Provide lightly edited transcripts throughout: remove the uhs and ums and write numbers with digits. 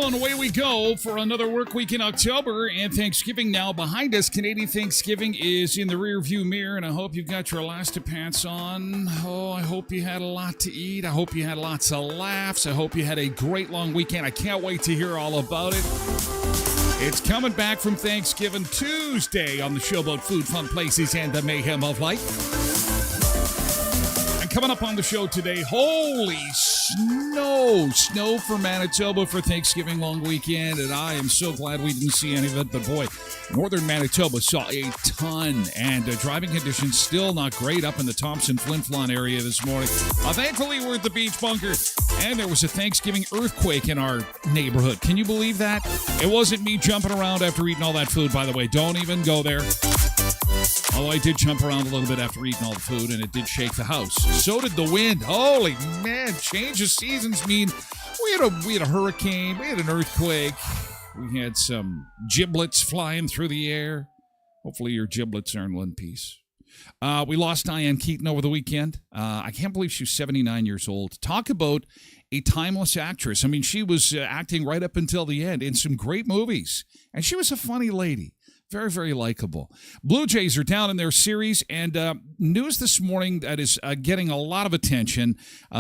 Away we go for another work week in October, and Thanksgiving now behind us. Canadian Thanksgiving is in the rearview mirror, and I hope you've got your Elastic-Pants on. Oh, I hope you had a lot to eat. I hope you had lots of laughs. I hope you had a great long weekend. I can't wait to hear all about it. It's coming back from Thanksgiving Tuesday on the show about food, fun places, and the mayhem of life. And coming up on the show today, holy snow for Manitoba for Thanksgiving long weekend, and I am so glad we didn't see any of it. But boy, northern Manitoba saw a ton, and driving conditions still not great up in the Thompson-Flin Flon area this morning. Thankfully, we're at the beach bunker, and there was a Thanksgiving earthquake in our neighborhood. Can you believe that? It wasn't me jumping around after eating all that food, by the way. Don't even go there. Although I did jump around a little bit after eating all the food, and it did shake the house. So did the wind. Holy man, change of seasons mean we had a hurricane, we had an earthquake, we had some giblets flying through the air. Hopefully your giblets are in one piece. We lost Diane Keaton over the weekend. I can't believe she was 79 years old. Talk about a timeless actress. I mean, she was acting right up until the end in some great movies, and she was a funny lady. Very, very likable. Blue Jays are down in their series, and news this morning that is getting a lot of attention.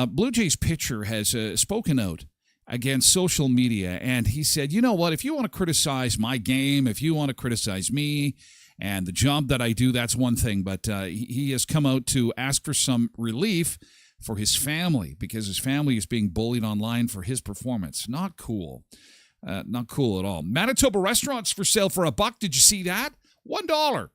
Blue Jays pitcher has spoken out against social media, and he said, you know what, if you want to criticize my game, if you want to criticize me and the job that I do, that's one thing, but he has come out to ask for some relief for his family because his family is being bullied online for his performance. Not cool. Not cool at all. Manitoba restaurants for sale for $1. Did you see that? $1.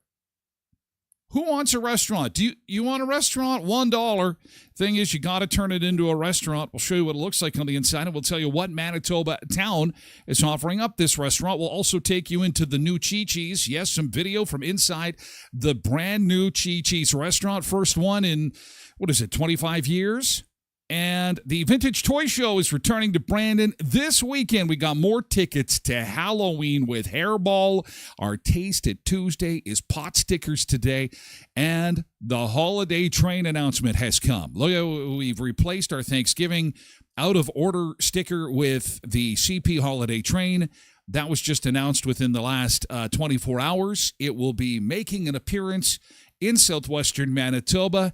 Who wants a restaurant? Do you want a restaurant? $1. Thing is, you got to turn it into a restaurant. We'll show you what it looks like on the inside, and we'll tell you what Manitoba town is offering up this restaurant. We'll also take you into the new Chi-Chi's. Yes, some video from inside the brand new Chi-Chi's restaurant. First one in, 25 years? And the Vintage Toy Show is returning to Brandon this weekend. We got more tickets to Halloween with Hairball. Our Taste It Tuesday is pot stickers today. And the holiday train announcement has come. Look, we've replaced our Thanksgiving out-of-order sticker with the CP holiday train. That was just announced within the last 24 hours. It will be making an appearance in southwestern Manitoba.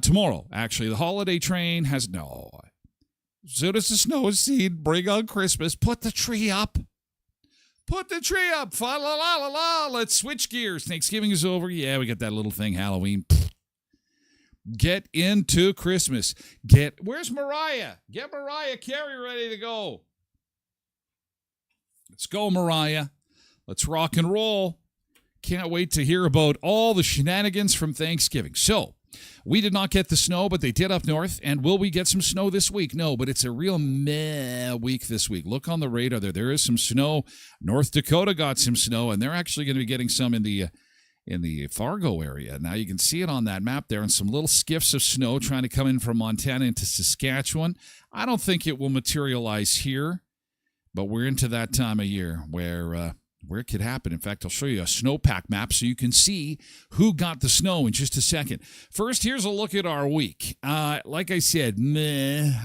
Tomorrow, actually. The holiday train has no. As soon as the snow is seen, bring on Christmas, put the tree up. Put the tree up. Fa la la la la. Let's switch gears. Thanksgiving is over. Yeah, we got that little thing, Halloween. Get into Christmas. Where's Mariah? Get Mariah Carey ready to go. Let's go, Mariah. Let's rock and roll. Can't wait to hear about all the shenanigans from Thanksgiving. So, we did not get the snow, but they did up north. And will we get some snow this week? No, but it's a real meh week this week. Look on the radar there. There is some snow. North Dakota got some snow, and they're actually going to be getting some in the Fargo area. Now you can see it on that map there, and some little skiffs of snow trying to come in from Montana into Saskatchewan. I don't think it will materialize here, but we're into that time of year where it could happen. In fact, I'll show you a snowpack map so you can see who got the snow in just a second. First, here's a look at our week. Like I said,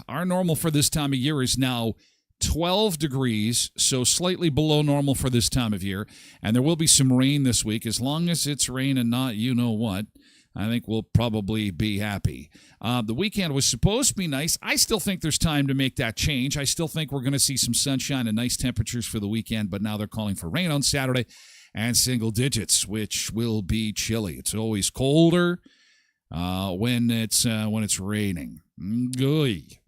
our normal for this time of year is now 12 degrees, so slightly below normal for this time of year. And there will be some rain this week. As long as it's rain and not you know what, I think we'll probably be happy. The weekend was supposed to be nice. I still think there's time to make that change. I still think we're going to see some sunshine and nice temperatures for the weekend, but now they're calling for rain on Saturday and single digits, which will be chilly. It's always colder when it's raining. Gooey.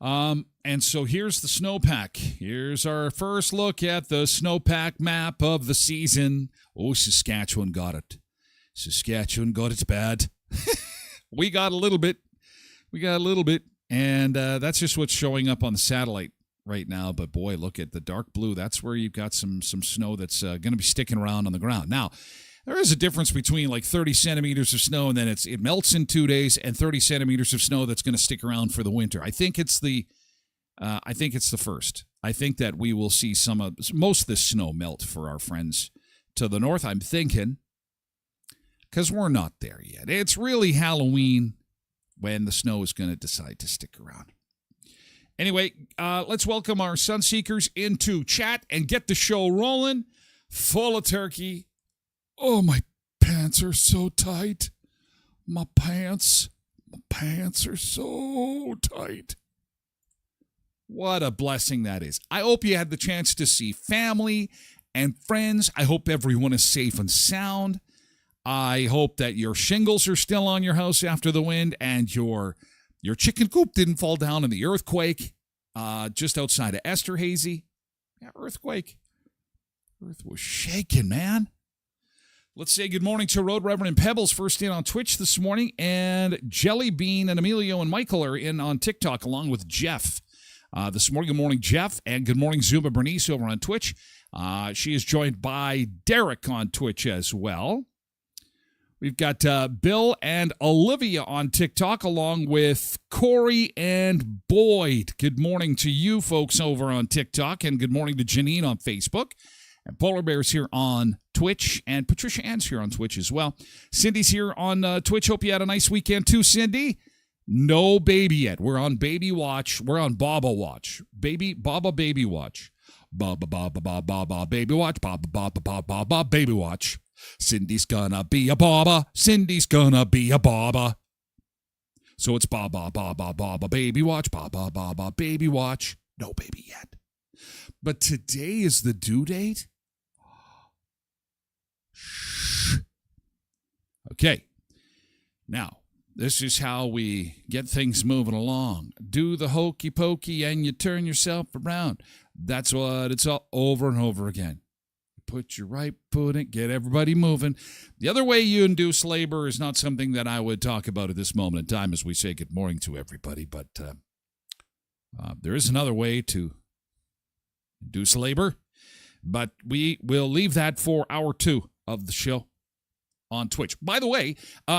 And so here's the snowpack. Here's our first look at the snowpack map of the season. Oh, Saskatchewan got it. Saskatchewan got it bad. We got a little bit. And that's just what's showing up on the satellite right now. But boy, look at the dark blue. That's where you've got some snow that's going to be sticking around on the ground. Now, there is a difference between like 30 centimeters of snow and then it melts in 2 days, and 30 centimeters of snow that's going to stick around for the winter. I think it's the first. I think that we will see most of this snow melt for our friends to the north, I'm thinking, because we're not there yet. It's really Halloween when the snow is going to decide to stick around. Anyway, let's welcome our Sunseekers into chat and get the show rolling. Full of turkey. Oh, my pants are so tight. My pants are so tight. What a blessing that is. I hope you had the chance to see family and friends. I hope everyone is safe and sound. I hope that your shingles are still on your house after the wind and your chicken coop didn't fall down in the earthquake just outside of Esterhazy. Yeah, earthquake. Earth was shaking, man. Let's say good morning to Road Reverend and Pebbles, first in on Twitch this morning, and Jelly Bean and Emilio and Michael are in on TikTok along with Jeff. This morning, good morning, Jeff, and good morning, Zuma Bernice over on Twitch. She is joined by Derek on Twitch as well. We've got Bill and Olivia on TikTok along with Corey and Boyd. Good morning to you folks over on TikTok, and good morning to Janine on Facebook. And Polar Bear's here on Twitch, and Patricia Ann's here on Twitch as well. Cindy's here on Twitch. Hope you had a nice weekend too, Cindy. No baby yet. We're on baby watch. We're on Baba watch. Baba baby watch. Baba baby watch. Baba baby watch. Cindy's gonna be a Baba. Cindy's gonna be a Baba. So it's Baba baby watch. Baba baby watch. No baby yet. But today is the due date. Okay. Now, this is how we get things moving along. Do the hokey pokey and you turn yourself around. That's what it's all over and over again. Put your right foot in, get everybody moving. The other way you induce labor is not something that I would talk about at this moment in time as we say good morning to everybody, but there is another way to induce labor, but we will leave that for hour 2 of the show on Twitch. By the way,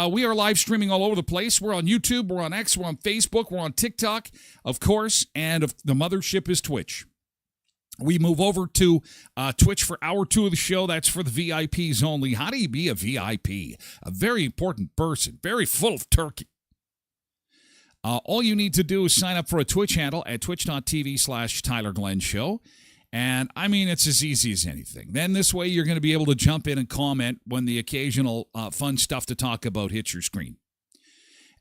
we are live streaming all over the place. We're on YouTube, we're on X, we're on Facebook, we're on TikTok, of course, and the mothership is Twitch. We move over to Twitch for hour 2 of the show. That's for the VIPs only. How do you be a VIP? A very important person, very full of turkey. All you need to do is sign up for a Twitch handle at twitch.tv/Tyler Glen Show. And, I mean, it's as easy as anything. Then this way you're going to be able to jump in and comment when the occasional fun stuff to talk about hits your screen.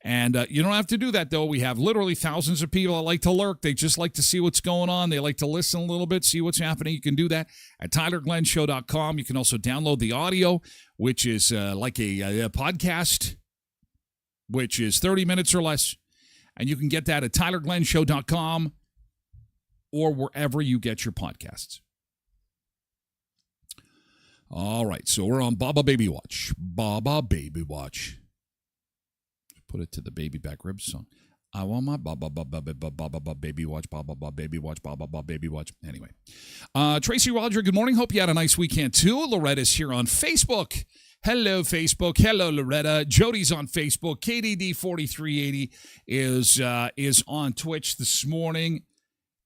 And you don't have to do that, though. We have literally thousands of people that like to lurk. They just like to see what's going on. They like to listen a little bit, see what's happening. You can do that at TylerGlenShow.com. You can also download the audio, which is like a podcast, which is 30 minutes or less. And you can get that at TylerGlenShow.com or wherever you get your podcasts. All right, so we're on Baba Baby Watch. Baba Baby Watch. Put it to the Baby Back Ribs song. I want my Baba Baby Watch, Baba Baby Watch, Baba Baby Watch. Anyway. Tracy Roger, good morning. Hope you had a nice weekend, too. Loretta's here on Facebook. Hello, Facebook. Hello, Loretta. Jody's on Facebook. KDD4380 is on Twitch this morning.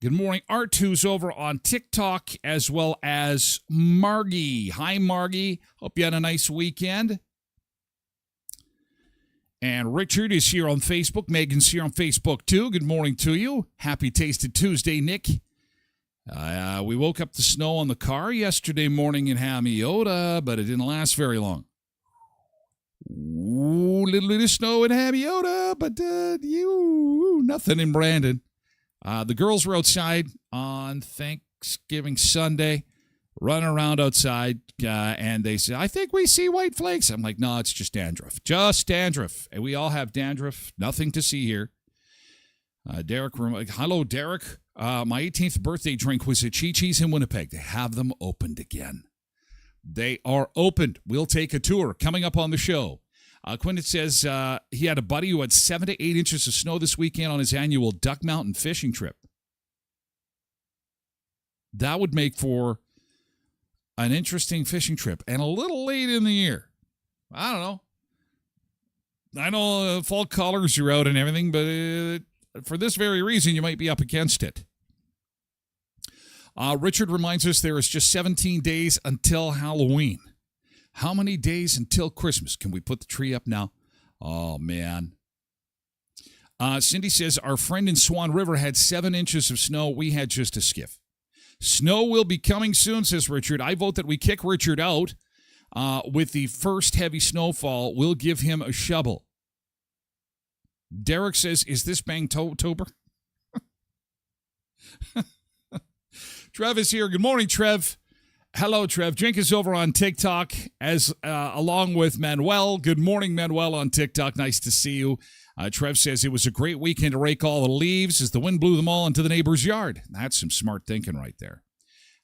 Good morning. R2's over on TikTok, as well as Margie. Hi, Margie. Hope you had a nice weekend. And Richard is here on Facebook. Megan's here on Facebook, too. Good morning to you. Happy Tasted Tuesday, Nick. We woke up to snow on the car yesterday morning in Hamiota, but it didn't last very long. Ooh, little bit of snow in Hamiota, but nothing in Brandon. The girls were outside on Thanksgiving Sunday, running around outside, and they said, I think we see white flakes. I'm like, no, it's just dandruff. Just dandruff. And we all have dandruff. Nothing to see here. Derek, hello, Derek. My 18th birthday drink was at Chi-Chi's in Winnipeg. They have them opened again. They are opened. We'll take a tour coming up on the show. Quinton says he had a buddy who had 7 to 8 inches of snow this weekend on his annual Duck Mountain fishing trip. That would make for an interesting fishing trip and a little late in the year. I don't know. I know fall colors are out and everything, but for this very reason, you might be up against it. Richard reminds us there is just 17 days until Halloween. How many days until Christmas? Can we put the tree up now? Oh, man. Cindy says, our friend in Swan River had 7 inches of snow. We had just a skiff. Snow will be coming soon, says Richard. I vote that we kick Richard out with the first heavy snowfall. We'll give him a shovel. Derek says, is this Bangtober? Trev is here. Good morning, Trev. Hello, Trev. Jink is over on TikTok as along with Manuel. Good morning, Manuel on TikTok. Nice to see you. Trev says it was a great weekend to rake all the leaves as the wind blew them all into the neighbor's yard. That's some smart thinking right there.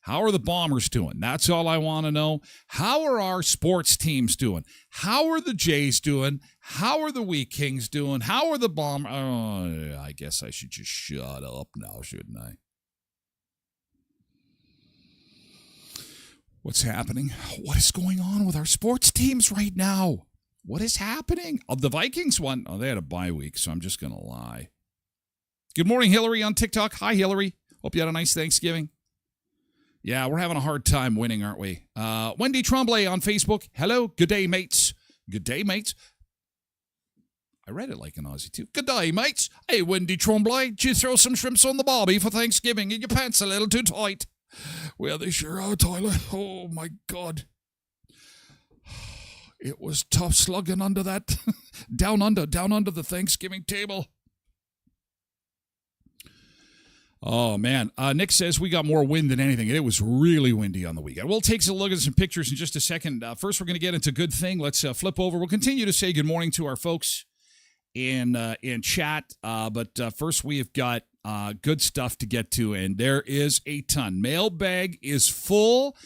How are the Bombers doing? That's all I want to know. How are our sports teams doing? How are the Jays doing? How are the Wheat Kings doing? How are the Bombers? Oh, I guess I should just shut up now, shouldn't I? What's happening? What is going on with our sports teams right now? What is happening? Oh, the Vikings won. Oh, they had a bye week, so I'm just going to lie. Good morning, Hillary on TikTok. Hi, Hillary. Hope you had a nice Thanksgiving. Yeah, we're having a hard time winning, aren't we? Wendy Tremblay on Facebook. Hello. Good day, mates. Good day, mates. I read it like an Aussie, too. Good day, mates. Hey, Wendy Tremblay. Did you throw some shrimps on the barbie for Thanksgiving? Are your pants a little too tight? Well, they sure are, Tyler. Oh, my God. It was tough slugging under that, down under the Thanksgiving table. Oh, man. Nick says we got more wind than anything. It was really windy on the weekend. We'll take a look at some pictures in just a second. First, we're going to get into good thing. Let's flip over. We'll continue to say good morning to our folks in chat. But first, we have got good stuff to get to, and there is a ton. Mailbag is full.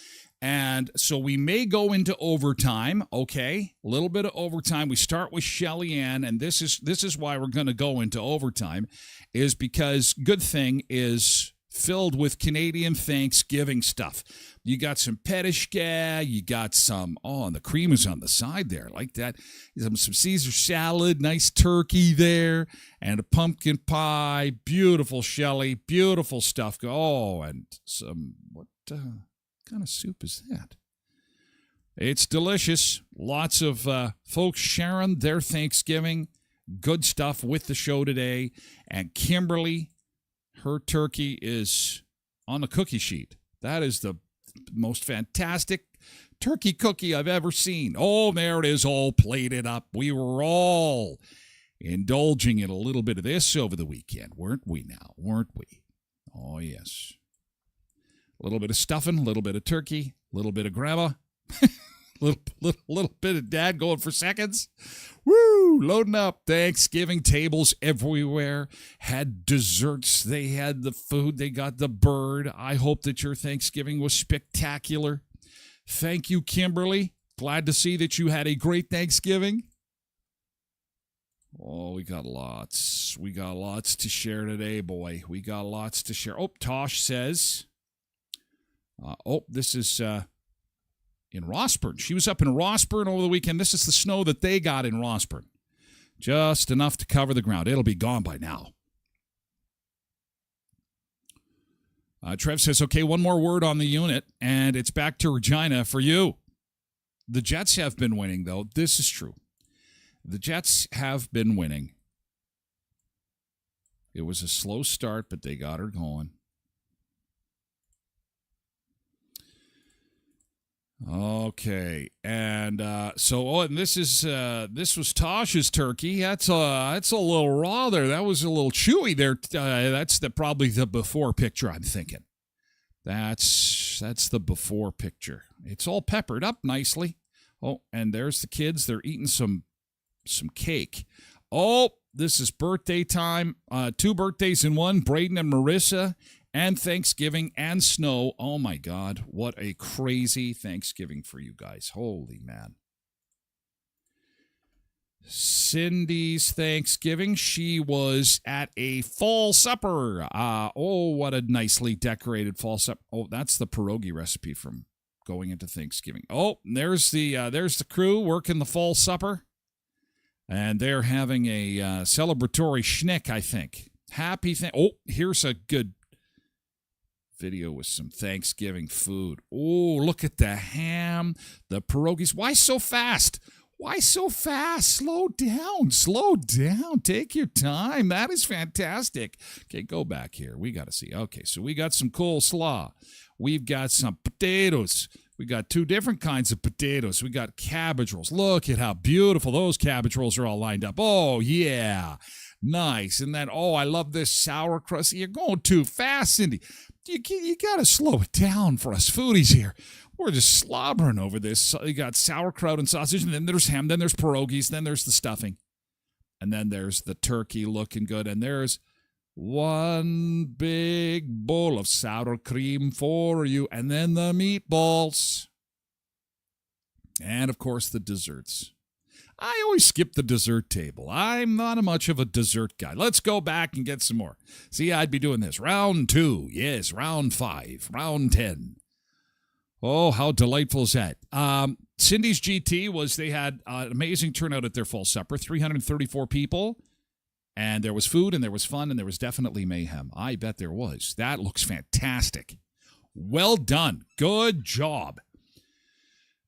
And so we may go into overtime, okay? A little bit of overtime. We start with Shelly Ann, and this is why we're going to go into overtime, is because Good Thing is filled with Canadian Thanksgiving stuff. You got some petishka, you got some, and the cream is on the side there, like that. Some Caesar salad, nice turkey there, and a pumpkin pie. Beautiful, Shelly, beautiful stuff. Oh, and some, what kind of soup is that? It's delicious. Lots of folks sharing their Thanksgiving. Good stuff with the show today. And Kimberly, her turkey is on the cookie sheet. That is the most fantastic turkey cookie I've ever seen. Oh, there it is, all plated up. We were all indulging in a little bit of this over the weekend, weren't we now? Weren't we? Oh, yes. A little bit of stuffing, a little bit of turkey, a little bit of grandma, little bit of dad going for seconds. Woo! Loading up. Thanksgiving tables everywhere. Had desserts. They had the food. They got the bird. I hope that your Thanksgiving was spectacular. Thank you, Kimberly. Glad to see that you had a great Thanksgiving. Oh, we got lots. We got lots to share today, boy. We got lots to share. Oh, Tosh says, this is in Rossburn. She was up in Rossburn over the weekend. This is the snow that they got in Rossburn. Just enough to cover the ground. It'll be gone by now. Trev says, okay, one more word on the unit, and it's back to Regina for you. The Jets have been winning, though. This is true. The Jets have been winning. It was a slow start, but they got her going. Okay, and and this was Tosh's turkey. That's a little raw there. That was a little chewy there. That's probably the before picture I'm thinking. That's the before picture. It's all peppered up nicely. Oh, and there's the kids. They're eating some cake. Oh, this is birthday time. 2 birthdays in one. Braden and Marissa. And Thanksgiving and snow. Oh, my God. What a crazy Thanksgiving for you guys. Holy man. Cindy's Thanksgiving. She was at a fall supper. What a nicely decorated fall supper. Oh, that's the pierogi recipe from going into Thanksgiving. Oh, there's the crew working the fall supper. And they're having a celebratory schnick, I think. Here's a good video with some Thanksgiving food. Oh, look at the ham, the pierogies. Why so fast? Why so fast? Slow down. Take your time. That is fantastic. Okay, go back here. We got to see. Okay, so we got some coleslaw. We've got some potatoes. We got 2 different kinds of potatoes. We got cabbage rolls. Look at how beautiful those cabbage rolls are all lined up. Oh, yeah. Nice. And then, I love this sauerkraut. You're going too fast, Cindy. You got to slow it down for us foodies here. We're just slobbering over this. You got sauerkraut and sausage, and then there's ham, then there's pierogies, then there's the stuffing. And then there's the turkey looking good, and there's one big bowl of sour cream for you, and then the meatballs. And, of course, the desserts. I always skip the dessert table. I'm not much of a dessert guy. Let's go back and get some more. See, I'd be doing this. Round 2. Yes, round 5. Round 10. Oh, how delightful is that? Cindy's GT was they had an amazing turnout at their fall supper. 334 people. And there was food, and there was fun, and there was definitely mayhem. I bet there was. That looks fantastic. Well done. Good job.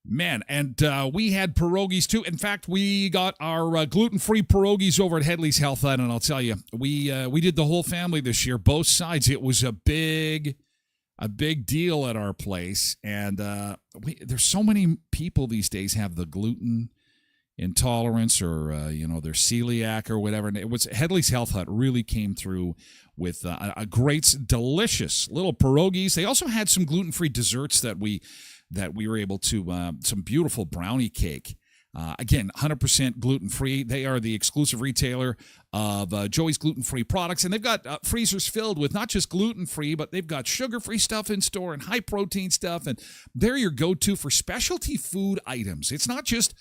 Man, and we had pierogies, too. In fact, we got our gluten-free pierogies over at Headley's Health Hut, and I'll tell you, we did the whole family this year, both sides. It was a big deal at our place, and there's so many people these days have the gluten intolerance or, their celiac or whatever. And it was Headley's Health Hut really came through with a great, delicious little pierogies. They also had some gluten-free desserts that we were able to, some beautiful brownie cake. Again, 100% gluten-free. They are the exclusive retailer of Joey's gluten-free products, and they've got freezers filled with not just gluten-free, but they've got sugar-free stuff in store and high-protein stuff, and they're your go-to for specialty food items. It's not just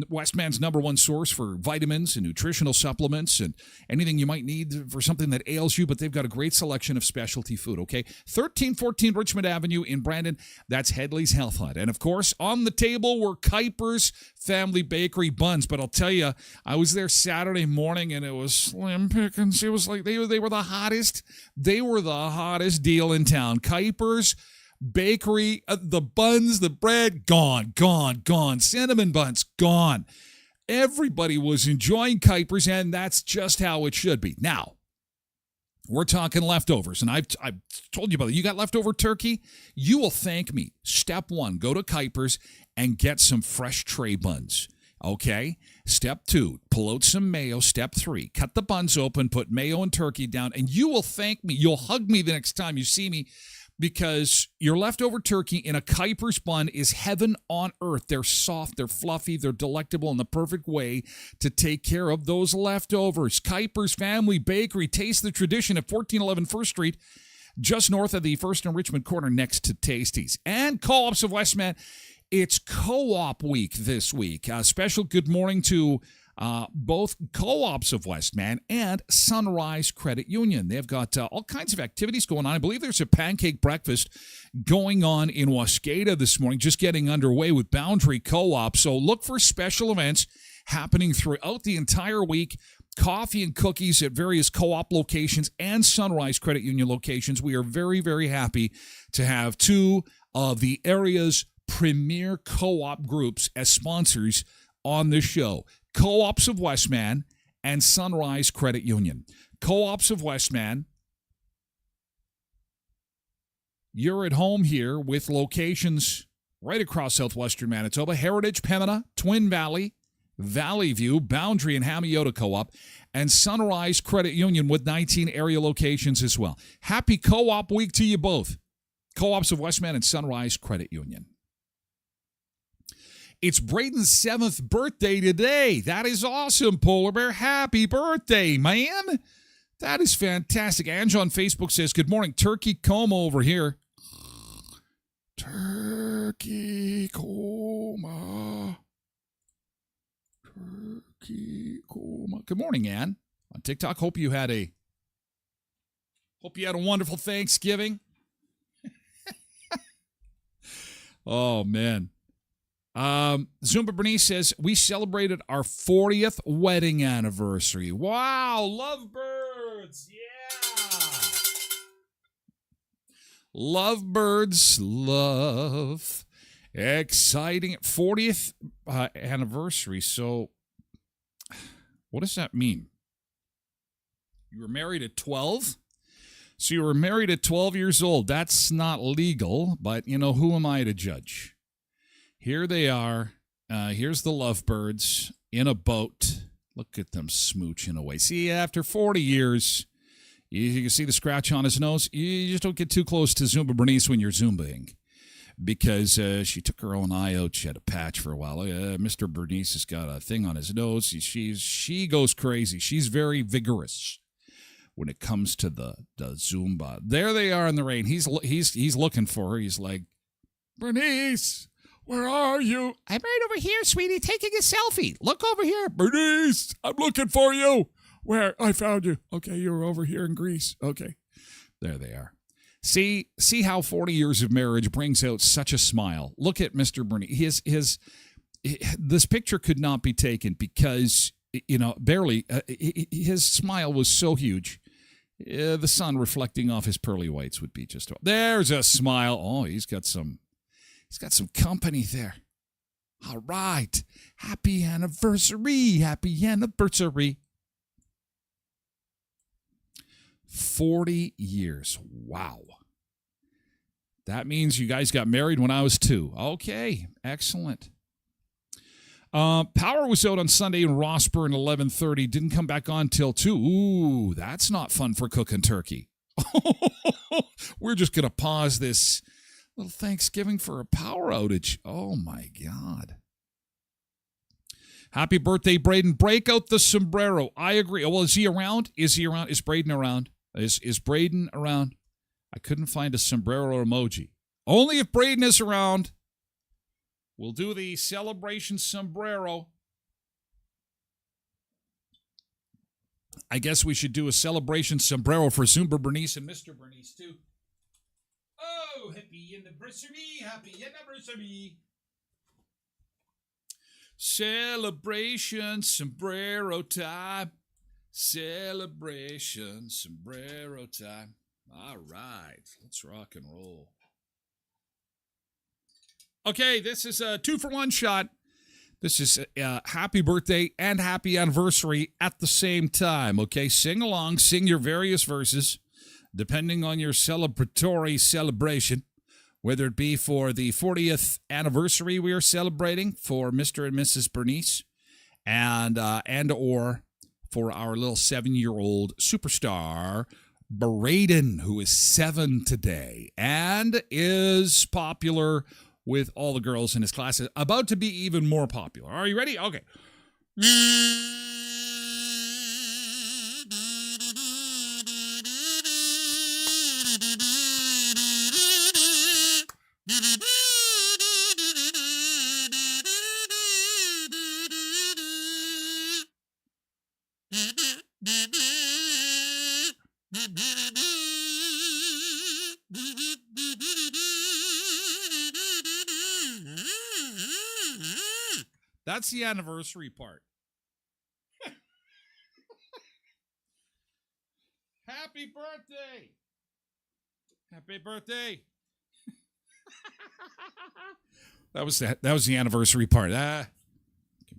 Westman's #1 source for vitamins and nutritional supplements and anything you might need for something that ails you, but they've got a great selection of specialty food, okay? 1314 Richmond Avenue in Brandon. That's Headley's Health Hut. And, of course, on the table were Kuiper's Family Bakery buns. But I'll tell you, I was there Saturday morning, and it was slim pickings. It was like they were the hottest. They were the hottest deal in town. Kuiper's Bakery, the buns, the bread, gone. Cinnamon buns, gone. Everybody was enjoying Kuiper's, and that's just how it should be. Now, we're talking leftovers, and I've told you about it. You got leftover turkey? You will thank me. Step 1, go to Kuiper's and get some fresh tray buns. Okay. Step 2, pull out some mayo. Step 3, cut the buns open, put mayo and turkey down, and you will thank me. You'll hug me the next time you see me because your leftover turkey in a Kuiper's bun is heaven on earth. They're soft, they're fluffy, they're delectable in the perfect way to take care of those leftovers. Kuiper's Family Bakery. Taste the tradition at 1411 First Street, just north of the First and Richmond corner next to Tasties. And Co-ops of Westman. It's Co-op week this week. Special good morning to both Co-ops of Westman and Sunrise Credit Union. They've got all kinds of activities going on. I believe there's a pancake breakfast going on in Wascada this morning, just getting underway with Boundary Co-op. So look for special events happening throughout the entire week. Coffee and cookies at various Co-op locations and Sunrise Credit Union locations. We are very, very happy to have two of the area's premier co-op groups as sponsors on this show. Co-ops of Westman and Sunrise Credit Union. Co-ops of Westman, you're at home here with locations right across southwestern Manitoba. Heritage, Pembina, Twin Valley, Valley View, Boundary, and Hamiota Co-op, and Sunrise Credit Union with 19 area locations as well. Happy Co-op week to you both. Co-ops of Westman and Sunrise Credit Union. It's Braden's 7th birthday today. That is awesome, Polar Bear. Happy birthday, man. That is fantastic. Ange on Facebook says, good morning. Turkey coma over here. Turkey coma. Turkey coma. Good morning, Ann. On TikTok, hope you had a wonderful Thanksgiving. Oh, man. Zumba Bernice says, we celebrated our 40th wedding anniversary. Wow, lovebirds. Yeah. Lovebirds, love. Exciting. 40th anniversary. So, what does that mean? You were married at 12? So you were married at 12 years old. That's not legal, but, who am I to judge? Here they are. Here's the lovebirds in a boat. Look at them smooching away. See, after 40 years, you can see the scratch on his nose. You just don't get too close to Zumba Bernice when you're Zumbaing because she took her own eye out. She had a patch for a while. Mr. Bernice has got a thing on his nose. She goes crazy. She's very vigorous when it comes to the Zumba. There they are in the rain. He's looking for her. He's like, Bernice, where are you? I'm right over here, sweetie, taking a selfie. Look over here. Bernice, I'm looking for you. Where? I found you. Okay, you were over here in Greece. Okay. There they are. See how 40 years of marriage brings out such a smile. Look at Mr. Bernice. This picture could not be taken because, barely, his smile was so huge. The sun reflecting off his pearly whites would be just, there's a smile. Oh, he's got some company there. All right. Happy anniversary. Happy anniversary. 40 years. Wow. That means you guys got married when I was 2. Okay. Excellent. Power was out on Sunday in Rossburn, 11:30. Didn't come back on till 2. Ooh, that's not fun for cooking turkey. We're just going to pause this little Thanksgiving for a power outage. Oh, my God. Happy birthday, Braden. Break out the sombrero. I agree. Well, is he around? Is Braden around? Is Braden around? I couldn't find a sombrero emoji. Only if Braden is around. We'll do the celebration sombrero. I guess we should do a celebration sombrero for Zumba Bernice and Mr. Bernice, too. Oh, happy anniversary, happy anniversary. Celebration sombrero time. Celebration sombrero time. All right, let's rock and roll. Okay, this is a 2-for-1 shot. This is happy birthday and happy anniversary at the same time, okay? Sing along, sing your various verses, depending on your celebratory celebration, whether it be for the 40th anniversary we are celebrating for Mr. and Mrs. Bernice, and or for our little 7-year-old superstar, Braden, who is 7 today and is popular with all the girls in his class, about to be even more popular. Are you ready? Okay. That's the anniversary part. Happy birthday! Happy birthday! That was the anniversary part. You can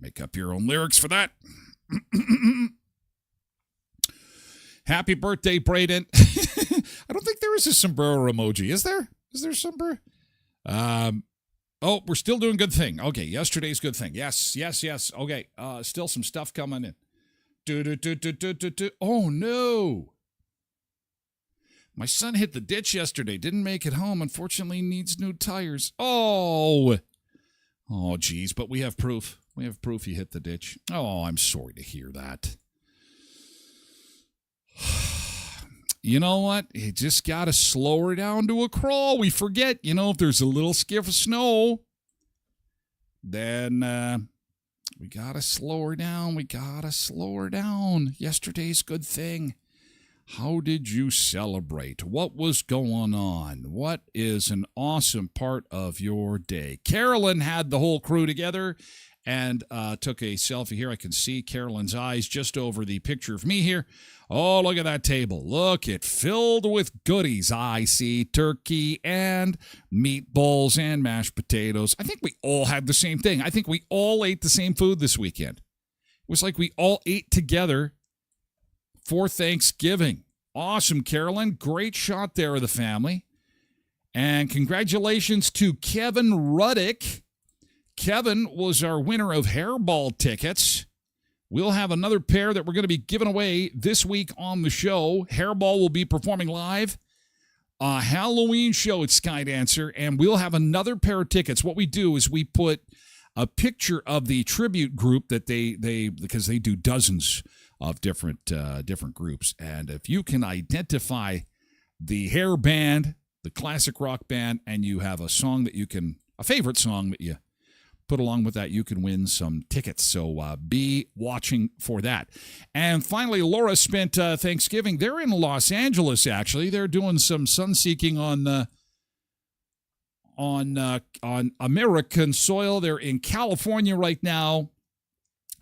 make up your own lyrics for that. Happy birthday, Braden. I don't think there is a sombrero emoji. Is there? Is there sombrero? Oh, we're still doing good thing. Okay, yesterday's good thing. Yes. Okay, still some stuff coming in. Oh, no. My son hit the ditch yesterday. Didn't make it home. Unfortunately, needs new tires. Oh, geez, but we have proof. We have proof he hit the ditch. Oh, I'm sorry to hear that. You know what? You just got to slow her down to a crawl. We forget, if there's a little skiff of snow, then we got to slow her down. Yesterday's good thing. How did you celebrate? What was going on? What is an awesome part of your day? Carolyn had the whole crew together and took a selfie here. I can see Carolyn's eyes just over the picture of me here. Oh, look at that table. Look, it filled with goodies. I see turkey and meatballs and mashed potatoes. I think we all had the same thing. I think we all ate the same food this weekend. It was like we all ate together for Thanksgiving. Awesome, Carolyn. Great shot there of the family. And congratulations to Kevin Ruddick. Kevin was our winner of hairball tickets. We'll have another pair that we're going to be giving away this week on the show. Hairball will be performing live a Halloween show at Skydancer, and we'll have another pair of tickets. What we do is we put a picture of the tribute group that they because they do dozens of different groups, and if you can identify the hair band, the classic rock band, and you have a favorite song that you put along with that, you can win some tickets. So be watching for that. And finally, Laura spent Thanksgiving. They're in Los Angeles, actually. They're doing some sun-seeking on American soil. They're in California right now.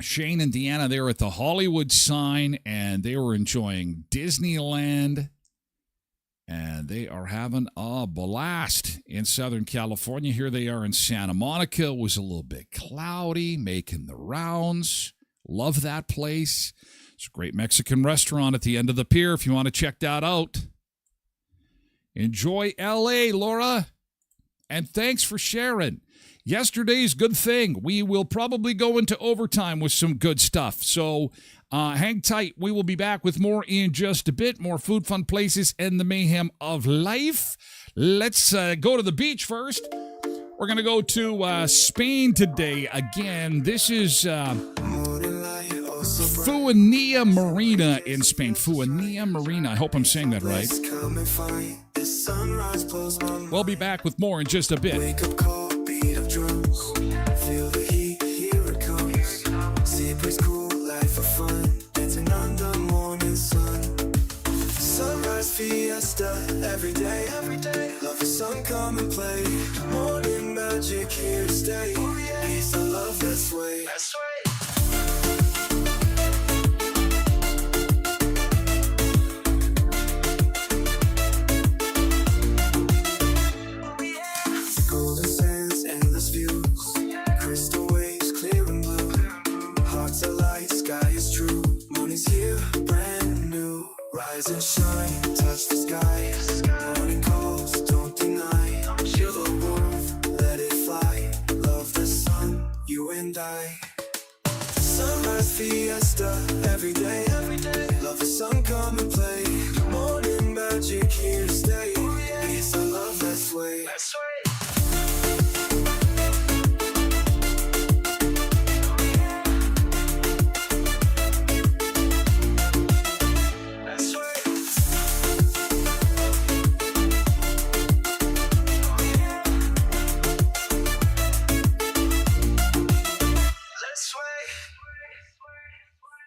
Shane and Deanna, they're at the Hollywood sign, and they were enjoying Disneyland. And they are having a blast in Southern California. Here they are in Santa Monica. It was a little bit cloudy, making the rounds. Love that place. It's a great Mexican restaurant at the end of the pier if you want to check that out. Enjoy L.A., Laura. And thanks for sharing. Yesterday's good thing. We will probably go into overtime with some good stuff. So hang tight. We will be back with more in just a bit. More food, fun places, and the mayhem of life. Let's go to the beach first. We're going to go to Spain today again. This is Fuenilla Marina in Spain. Fuenilla Marina. I hope I'm saying that right. We'll be back with more in just a bit. Wake up call, beat of drums. Feel the heat, here it comes. Sea breeze cool, life for fun. Dancing under morning sun. Sunrise fiesta, every day. Love the sun, come and play. Morning magic, here to stay. Peace and love, that's way. Golden sands, endless views. Crystal waves, clear and blue. Hearts alight, sky is true. Morning's here, brand new. Rise and shine, touch the sky. Morning calls, don't deny. Feel the warmth, let it fly. Love the sun, you and I.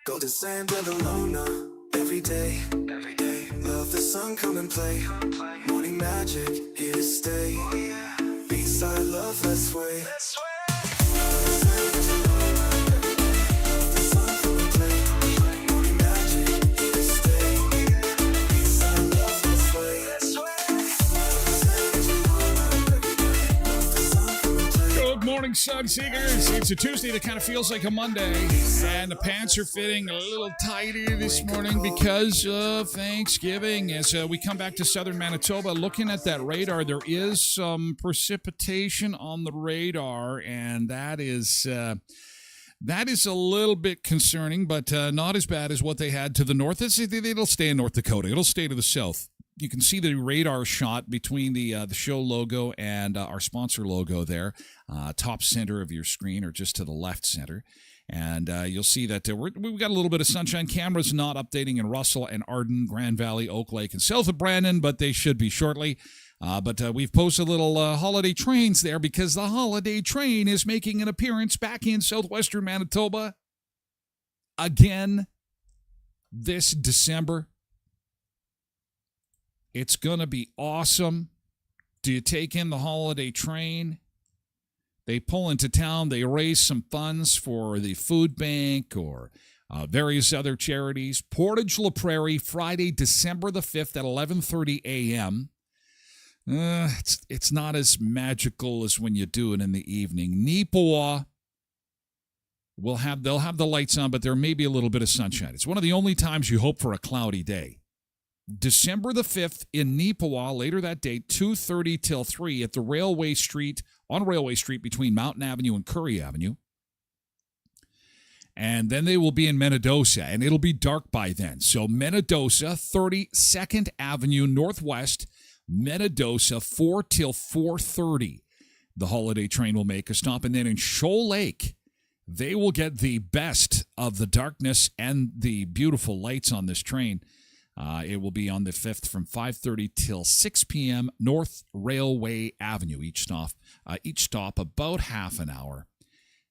Golden sand with a loner. Every day. Love the sun, come and play. Morning magic, here to stay. Beachside love, let's sway. Morning, Sun Seekers. It's a Tuesday that kind of feels like a Monday, and the pants are fitting a little tighter this morning because of Thanksgiving. As we come back to southern Manitoba, looking at that radar, there is some precipitation on the radar, and that is a little bit concerning, but not as bad as what they had to the north. It'll stay in North Dakota. It'll stay to the south. You can see the radar shot between the show logo and our sponsor logo there, top center of your screen or just to the left center. And you'll see that we've got a little bit of sunshine. Cameras not updating in Russell and Arden, Grand Valley, Oak Lake, and south of Brandon, but they should be shortly. But we've posted little holiday trains there because the holiday train is making an appearance back in southwestern Manitoba again this December. It's going to be awesome. Do you take in the holiday train? They pull into town. They raise some funds for the food bank or various other charities. Portage La Prairie, Friday, December the 5th at 11:30 a.m. It's not as magical as when you do it in the evening. Neepawa, they'll have the lights on, but there may be a little bit of sunshine. It's one of the only times you hope for a cloudy day. December the 5th in Neepawa, later that day, 2:30 till 3 at the Railway Street between Mountain Avenue and Currie Avenue. And then they will be in Menadosa, and it'll be dark by then. So Menadosa, 32nd Avenue Northwest, Menadosa, 4 till 4:30. The holiday train will make a stop. And then in Shoal Lake, they will get the best of the darkness and the beautiful lights on this train. It will be on the 5th from 5:30 till 6 p.m. North Railway Avenue. Each stop about half an hour.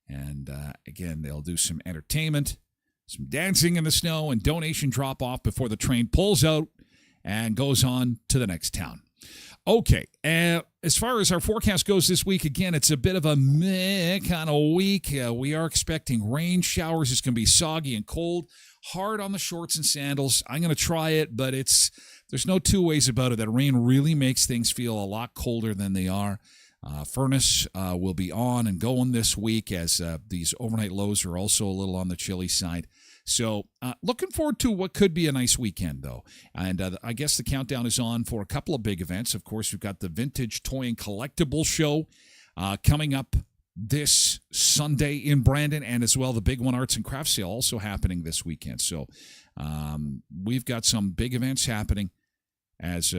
And again, they'll do some entertainment, some dancing in the snow, and donation drop-off before the train pulls out and goes on to the next town. Okay, as far as our forecast goes this week, again, it's a bit of a meh kind of week. We are expecting rain showers. It's going to be soggy and cold. Hard on the shorts and sandals. I'm going to try it, but there's no two ways about it. That rain really makes things feel a lot colder than they are. Furnace will be on and going this week as these overnight lows are also a little on the chilly side. So looking forward to what could be a nice weekend, though. And I guess the countdown is on for a couple of big events. Of course, we've got the Vintage Toy and Collectible Show coming up this Sunday in Brandon, and as well the Big One Arts and Crafts Sale also happening this weekend. So we've got some big events happening as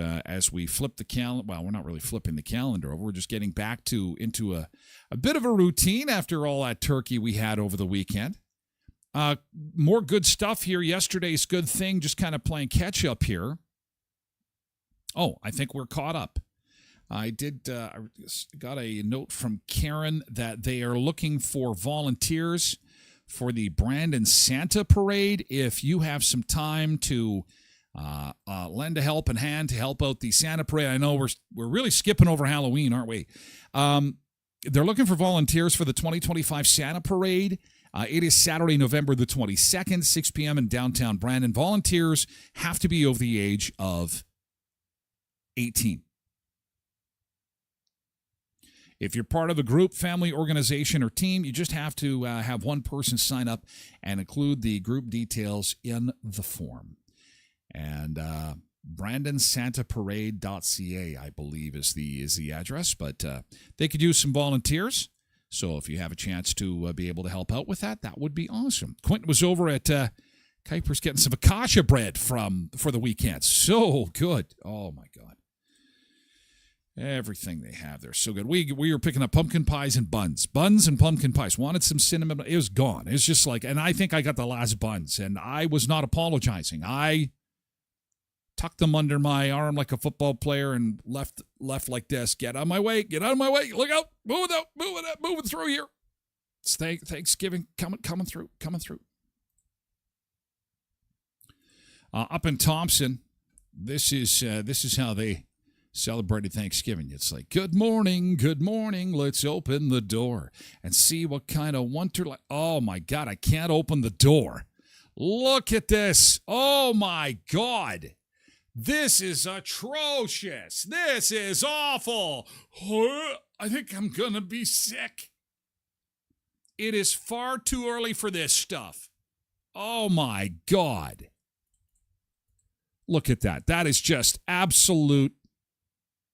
we flip the calendar. Well, we're not really flipping the calendar over. We're just getting back into a bit of a routine after all that turkey we had over the weekend. More good stuff here. Yesterday's good thing, just kind of playing catch up here. Oh, I think we're caught up. I got a note from Karen that they are looking for volunteers for the Brandon Santa Parade. If you have some time to lend a helping hand to help out the Santa Parade. I know we're really skipping over Halloween, aren't we? They're looking for volunteers for the 2025 Santa Parade. It is Saturday, November the 22nd, 6 p.m. in downtown Brandon. Volunteers have to be over the age of 18. If you're part of a group, family, organization, or team, you just have to have one person sign up and include the group details in the form. And BrandonSantaParade.ca, I believe, is the address. But they could use some volunteers. So if you have a chance to be able to help out with that, that would be awesome. Quentin was over at Kuiper's getting some Akasha bread for the weekend. So good. Oh, my God. Everything they have there, so good. We were picking up pumpkin pies and buns and pumpkin pies. Wanted some cinnamon, it was gone. It's just like, and I think I got the last buns, and I was not apologizing. I tucked them under my arm like a football player and left like this. Get out of my way! Get out of my way! Look out! Moving through here. It's Thanksgiving coming through. Up in Thompson, this is how they celebrated Thanksgiving. It's like, good morning, let's open the door and see what kind of wonderland. Oh, my God, I can't open the door. Look at this. Oh, my God. This is atrocious. This is awful. I think I'm going to be sick. It is far too early for this stuff. Oh, my God. Look at that. That is just absolute.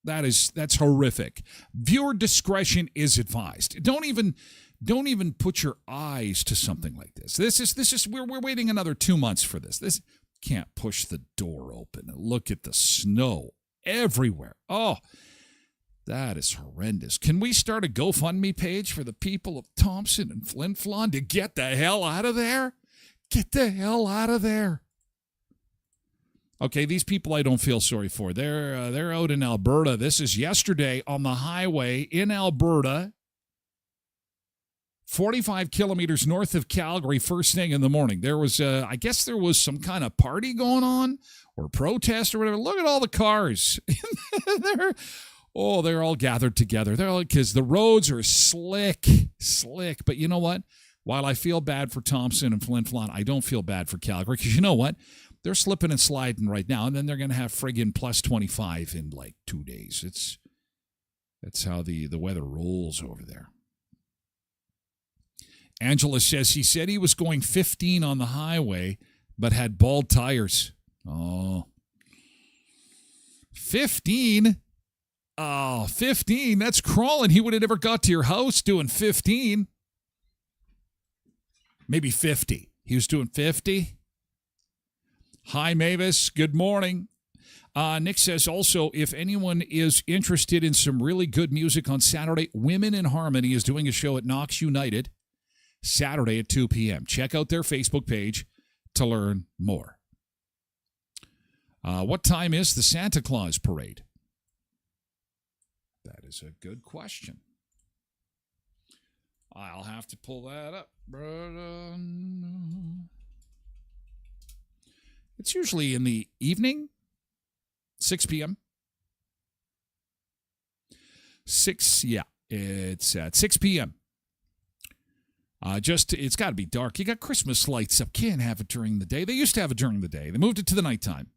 That's horrific. Viewer discretion is advised. Don't even put your eyes to something like this. This is we're waiting another 2 months for this. This can't push the door open and look at the snow everywhere. Oh, that is horrendous. Can we start a GoFundMe page for the people of Thompson and Flin Flon to get the hell out of there? Get the hell out of there. Okay, these people I don't feel sorry for. They're out in Alberta. This is yesterday on the highway in Alberta, 45 kilometers north of Calgary, first thing in the morning. There was, I guess there was some kind of party going on or protest or whatever. Look at all the cars. They're all gathered together. They're all, because the roads are slick. But you know what? While I feel bad for Thompson and Flin Flon, I don't feel bad for Calgary, because you know what? They're slipping and sliding right now, and then they're going to have friggin' plus 25 in like 2 days. That's how the weather rolls over there. Angela says he said he was going 15 on the highway, but had bald tires. Oh. 15? Oh, 15? That's crawling. He would have never got to your house doing 15. Maybe 50. He was doing 50. Hi, Mavis. Good morning. Nick says also, if anyone is interested in some really good music on Saturday, Women in Harmony is doing a show at Knox United Saturday at 2 p.m. Check out their Facebook page to learn more. What time is the Santa Claus parade? That is a good question. I'll have to pull that up. It's usually in the evening, 6 p.m. It's at 6 p.m. It's got to be dark. You got Christmas lights up. Can't have it during the day. They used to have it during the day. They moved it to the nighttime.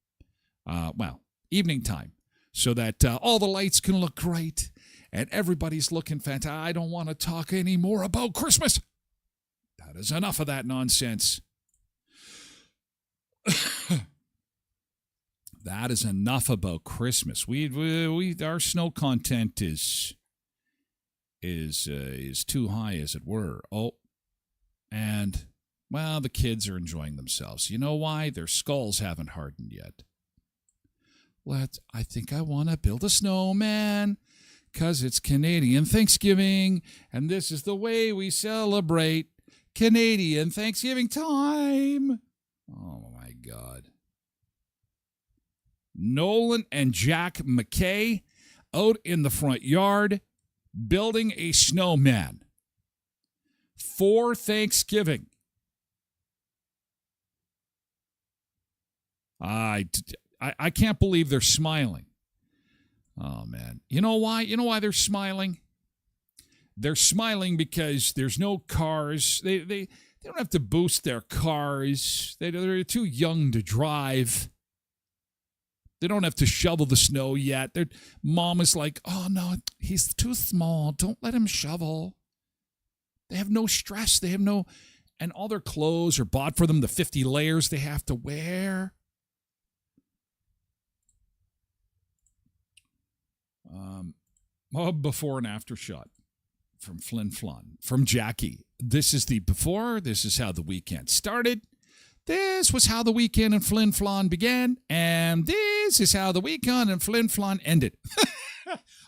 Evening time, so that all the lights can look great and everybody's looking fantastic. I don't want to talk anymore about Christmas. That is enough of that nonsense. That is enough about Christmas. Our snow content is too high, as it were. Oh, and the kids are enjoying themselves. You know why? Their skulls haven't hardened yet. I think I want to build a snowman because it's Canadian Thanksgiving, and this is the way we celebrate Canadian Thanksgiving time. Oh, my God. Nolan and Jack McKay out in the front yard building a snowman for Thanksgiving. I can't believe they're smiling. Oh, man. You know why? You know why they're smiling? They're smiling because there's no cars. They don't have to boost their cars. They're too young to drive. They don't have to shovel the snow yet. Their mom is like, oh, no, he's too small. Don't let him shovel. They have no stress. They have no, and all their clothes are bought for them, the 50 layers they have to wear. Before and after shot from Flin Flon, from Jackie. This is the before. This is how the weekend started. This was how the weekend in Flin Flon began. And this is how the weekend in Flin Flon ended.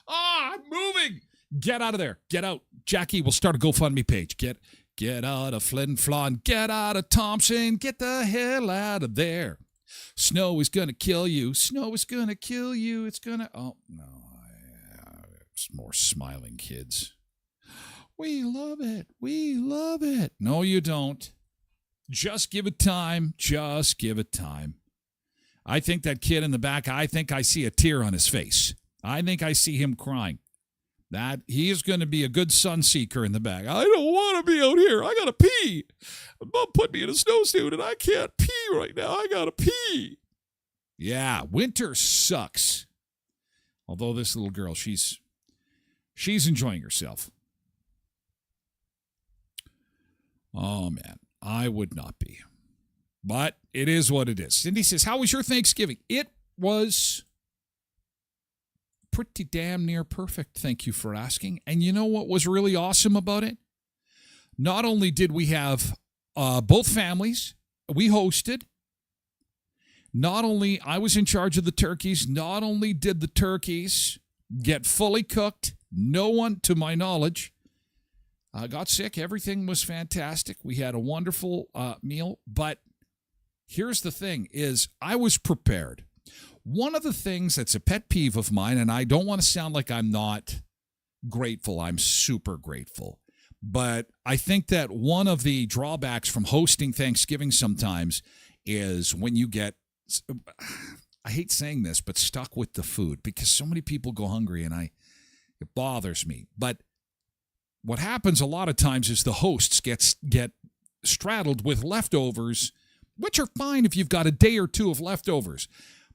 I'm moving. Get out of there. Get out. Jackie, we'll start a GoFundMe page. Get out of Flin Flon. Get out of Thompson. Get the hell out of there. Snow is going to kill you. Snow is going to kill you. It's going to... Oh, no. It's more smiling kids. We love it. We love it. No, you don't. Just give it time. Just give it time. I think that kid in the back, I think I see a tear on his face. I think I see him crying. That he is going to be a good sun seeker in the back. I don't want to be out here. I got to pee. Mom put me in a snowsuit and I can't pee right now. I got to pee. Yeah, winter sucks. Although this little girl, she's enjoying herself. Oh, man, I would not be. But it is what it is. Cindy says, how was your Thanksgiving? It was pretty damn near perfect. Thank you for asking. And you know what was really awesome about it? Not only did we have both families, we hosted. Not only I was in charge of the turkeys, not only did the turkeys get fully cooked, no one, to my knowledge, got sick. Everything was fantastic. We had a wonderful meal. But here's the thing is I was prepared. One of the things that's a pet peeve of mine, and I don't want to sound like I'm not grateful. I'm super grateful. But I think that one of the drawbacks from hosting Thanksgiving sometimes is when you get, I hate saying this, but stuck with the food because so many people go hungry and it bothers me. But what happens a lot of times is the hosts get straddled with leftovers, which are fine if you've got a day or two of leftovers.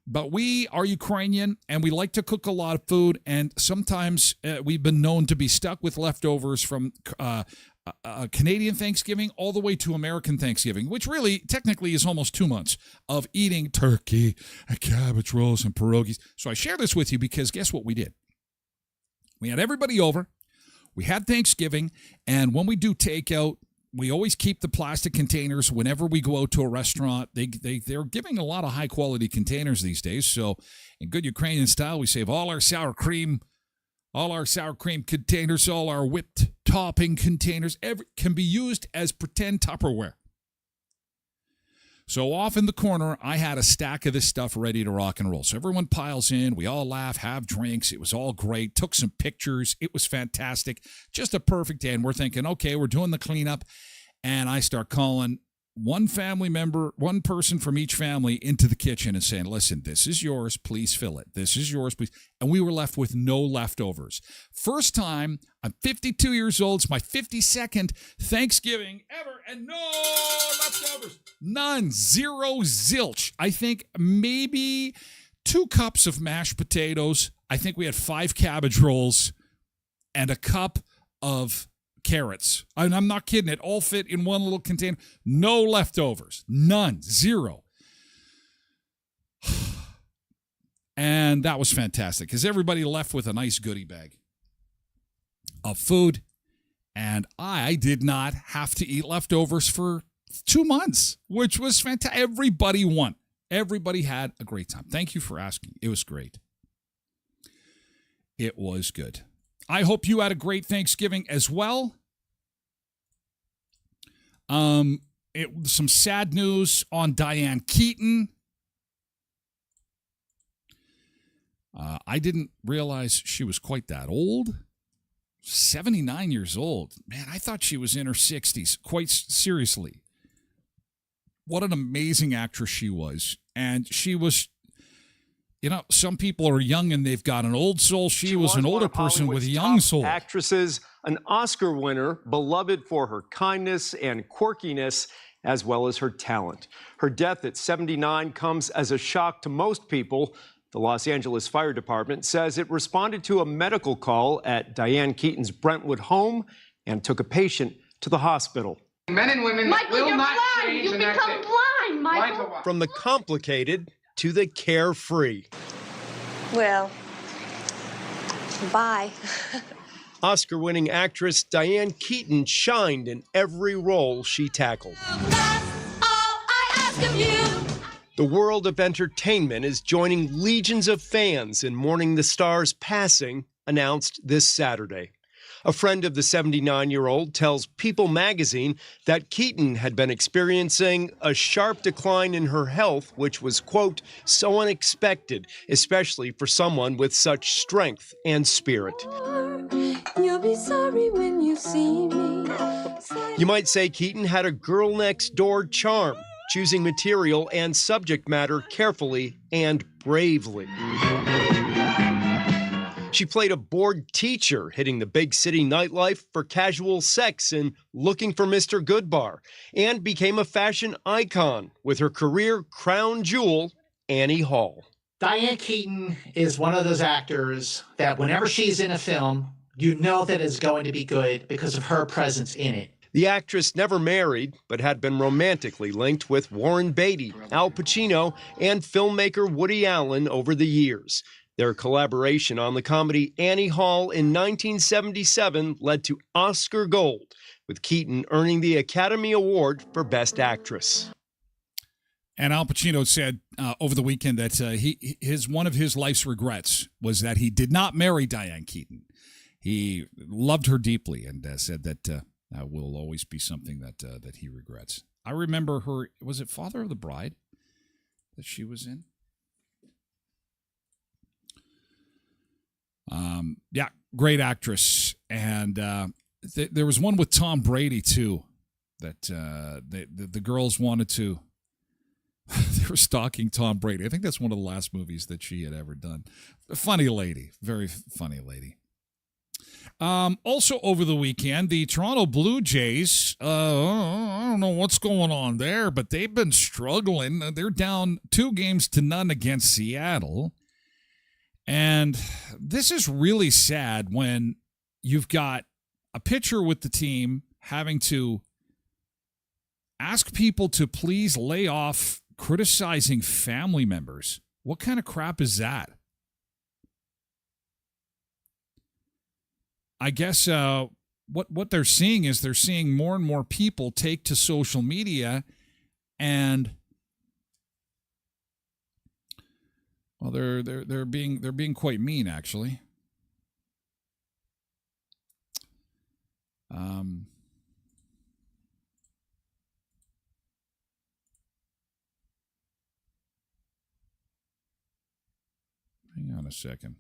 But we are Ukrainian, and we like to cook a lot of food, and sometimes we've been known to be stuck with leftovers from Canadian Thanksgiving all the way to American Thanksgiving, which really technically is almost 2 months of eating turkey and cabbage rolls and pierogies. So I share this with you because guess what we did? We had everybody over. We had Thanksgiving, and when we do takeout, we always keep the plastic containers whenever we go out to a restaurant. They're giving a lot of high-quality containers these days. So in good Ukrainian style, we save all our sour cream containers, all our whipped topping containers, can be used as pretend Tupperware. So off in the corner, I had a stack of this stuff ready to rock and roll. So everyone piles in. We all laugh, have drinks. It was all great. Took some pictures. It was fantastic. Just a perfect day. And we're thinking, okay, we're doing the cleanup. And I start calling one family member, one person from each family into the kitchen and saying, listen, this is yours. Please fill it. This is yours, please. And we were left with no leftovers. First time, I'm 52 years old. It's my 52nd Thanksgiving ever, and no leftovers. None. Zero. Zilch. I think maybe 2 cups of mashed potatoes. I think we had 5 cabbage rolls and a cup of carrots. And I'm not kidding. It all fit in one little container. No leftovers. None. Zero. And that was fantastic because everybody left with a nice goodie bag of food. And I did not have to eat leftovers for 2 months, which was fantastic. Everybody won. Everybody had a great time. Thank you for asking. It was great. It was good. I hope you had a great Thanksgiving as well. Some sad news on Diane Keaton. I didn't realize she was quite that old. 79 years old. Man, I thought she was in her 60s. Quite seriously. What an amazing actress she was. And she was, you know, some people are young and they've got an old soul. She was an older person with a young soul. Actresses, an Oscar winner, beloved for her kindness and quirkiness, as well as her talent. Her death at 79 comes as a shock to most people. The Los Angeles Fire Department says it responded to a medical call at Diane Keaton's Brentwood home and took a patient to the hospital. Men and women Michael, will not blind. change, You and that's become it. blind, Michael. From the complicated to the carefree. Well, bye. Oscar-winning actress Diane Keaton shined in every role she tackled. That's all I ask of you. The world of entertainment is joining legions of fans in mourning the star's passing, announced this Saturday. A friend of the 79-year-old tells People magazine that Keaton had been experiencing a sharp decline in her health, which was, quote, so unexpected, especially for someone with such strength and spirit. You'll be sorry when you see me. You might say Keaton had a girl-next-door charm. choosing material and subject matter carefully and bravely. She played a bored teacher, hitting the big city nightlife for casual sex and looking for Mr. Goodbar, and became a fashion icon with her career crown jewel, Annie Hall. Diane Keaton is one of those actors that whenever she's in a film, you know that it's going to be good because of her presence in it. The actress never married, but had been romantically linked with Warren Beatty, Al Pacino, and filmmaker Woody Allen over the years. Their collaboration on the comedy Annie Hall in 1977 led to Oscar Gold, with Keaton earning the Academy Award for Best Actress. And Al Pacino said over the weekend that one of his life's regrets was that he did not marry Diane Keaton. He loved her deeply and said that will always be something that he regrets. I remember her. Was it Father of the Bride that she was in? Yeah, great actress. And there was one with Tom Brady too that the girls wanted to. They were stalking Tom Brady. I think that's one of the last movies that she had ever done. A funny lady, very funny lady. Also over the weekend, the Toronto Blue Jays, I don't know what's going on there, but they've been struggling. They're down 2-0 against Seattle. And this is really sad when you've got a pitcher with the team having to ask people to please lay off criticizing family members. What kind of crap is that? I guess what they're seeing is they're seeing more and more people take to social media and well, they're being quite mean, actually. Hang on a second.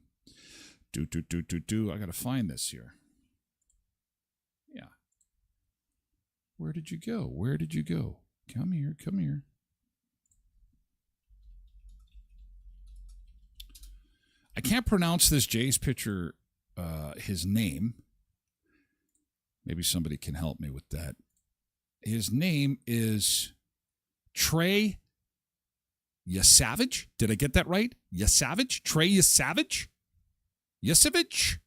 I gotta find this here. Yeah. Where did you go? Come here. I can't pronounce this Jays pitcher, his name. Maybe somebody can help me with that. His name is Trey Yasavage. Did I get that right? Yasavage? Trey Yasavage? Yasavage?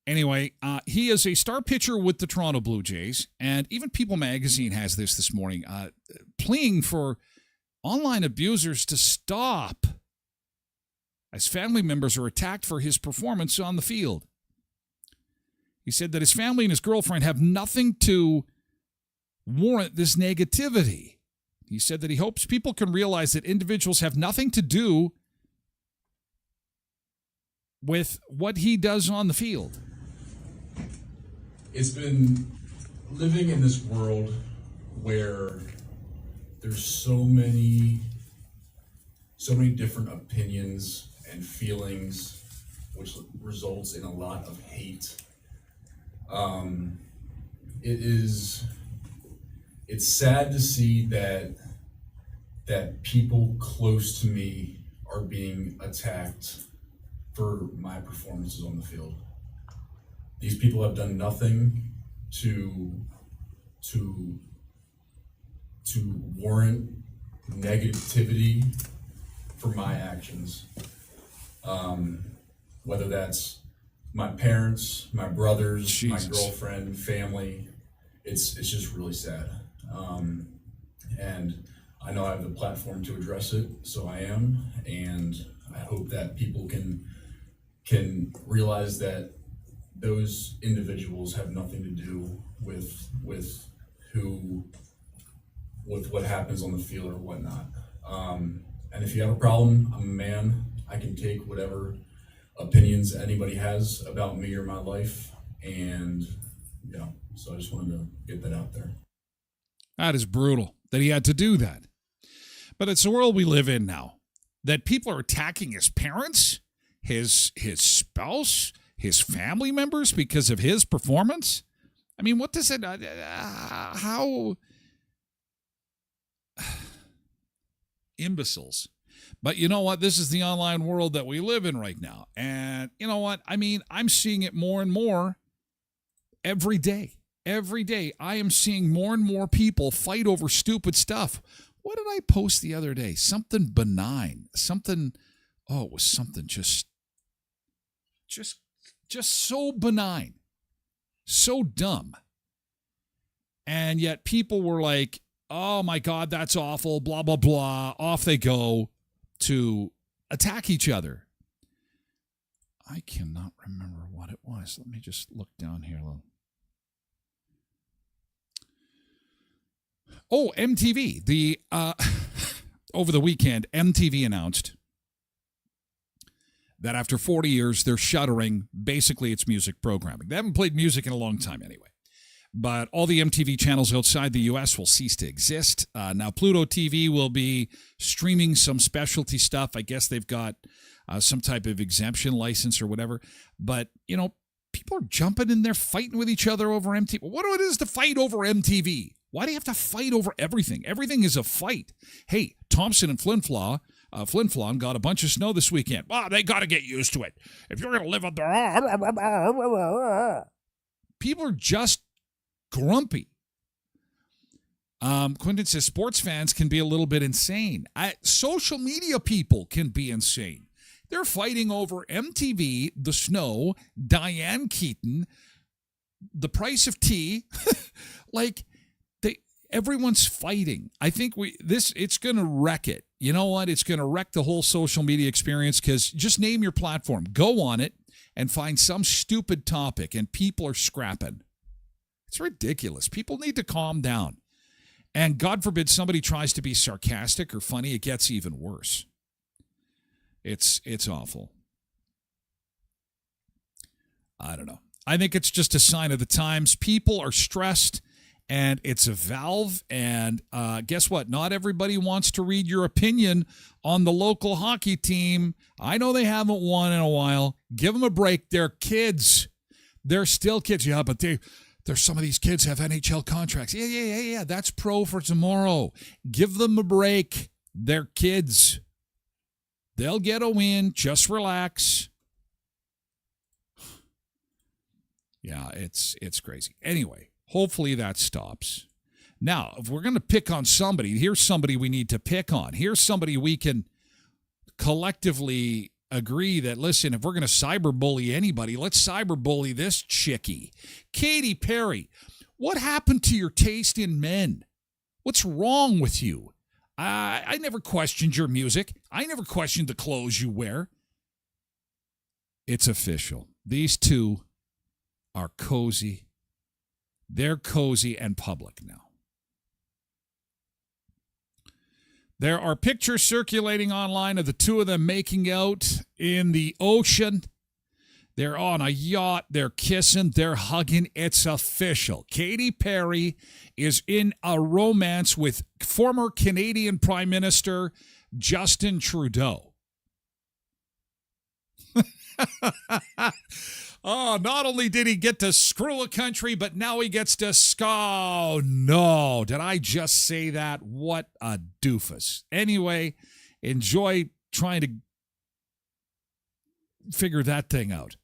Anyway, he is a star pitcher with the Toronto Blue Jays, and even People Magazine has this morning, pleading for online abusers to stop as family members are attacked for his performance on the field. He said that his family and his girlfriend have nothing to warrant this negativity. He said that he hopes people can realize that individuals have nothing to do with what he does on the field. It's been living in this world where there's so many different opinions and feelings, which results in a lot of hate. It's sad to see that people close to me are being attacked for my performances on the field. These people have done nothing to warrant negativity for my actions. Whether that's my parents, my brothers, Jesus. my girlfriend, family, it's just really sad. And I know I have the platform to address it, so I am, and I hope that people can realize that those individuals have nothing to do with what happens on the field or whatnot. And if you have a problem, I'm a man. I can take whatever opinions anybody has about me or my life, and so I just wanted to get that out there. That is brutal that he had to do that. But it's the world we live in now, that people are attacking his parents, his spouse, his family members because of his performance. I mean, what does it, how imbeciles. But you know what? This is the online world that we live in right now. And you know what? I mean, I'm seeing it more and more every day. Every day, I am seeing more and more people fight over stupid stuff. What did I post the other day? Something benign. Something, oh, it was something just so benign. So dumb. And yet people were like, oh my God, that's awful, blah, blah, blah. Off they go to attack each other. I cannot remember what it was. Let me just look down here a little. Oh, MTV. Over the weekend, MTV announced that after 40 years, they're shuttering basically its music programming. They haven't played music in a long time anyway. But all the MTV channels outside the U.S. will cease to exist. Now, Pluto TV will be streaming some specialty stuff. I guess they've got some type of exemption license or whatever. But, you know, people are jumping in there fighting with each other over MTV. What it is to fight over MTV? Why do you have to fight over everything? Everything is a fight. Hey, Thompson and Flin Flon got a bunch of snow this weekend. Well, they got to get used to it. If you're going to live up there, people are just grumpy. Quentin says sports fans can be a little bit insane. Social media people can be insane. They're fighting over MTV, the snow, Diane Keaton, the price of tea. Like, everyone's fighting. I think it's going to wreck it. You know what? It's going to wreck the whole social media experience because just name your platform. Go on it and find some stupid topic and people are scrapping. It's ridiculous. People need to calm down. And God forbid somebody tries to be sarcastic or funny, it gets even worse. It's awful. I don't know. I think it's just a sign of the times. People are stressed. And it's a valve, and guess what? Not everybody wants to read your opinion on the local hockey team. I know they haven't won in a while. Give them a break. They're kids. They're still kids. Yeah, but there's some of these kids have NHL contracts. Yeah. That's pro for tomorrow. Give them a break. They're kids. They'll get a win. Just relax. Yeah, it's crazy. Anyway. Hopefully that stops. Now, if we're going to pick on somebody, here's somebody we need to pick on. Here's somebody we can collectively agree that, listen, if we're going to cyberbully anybody, let's cyberbully this chickie. Katy Perry, what happened to your taste in men? What's wrong with you? I never questioned your music. I never questioned the clothes you wear. It's official. These two are cozy. They're cozy and public now. There are pictures circulating online of the two of them making out in the ocean. They're on a yacht. They're kissing. They're hugging. It's official. Katy Perry is in a romance with former Canadian Prime Minister Justin Trudeau. Oh, not only did he get to screw a country, but now he gets to oh, no. Did I just say that? What a doofus. Anyway, enjoy trying to figure that thing out.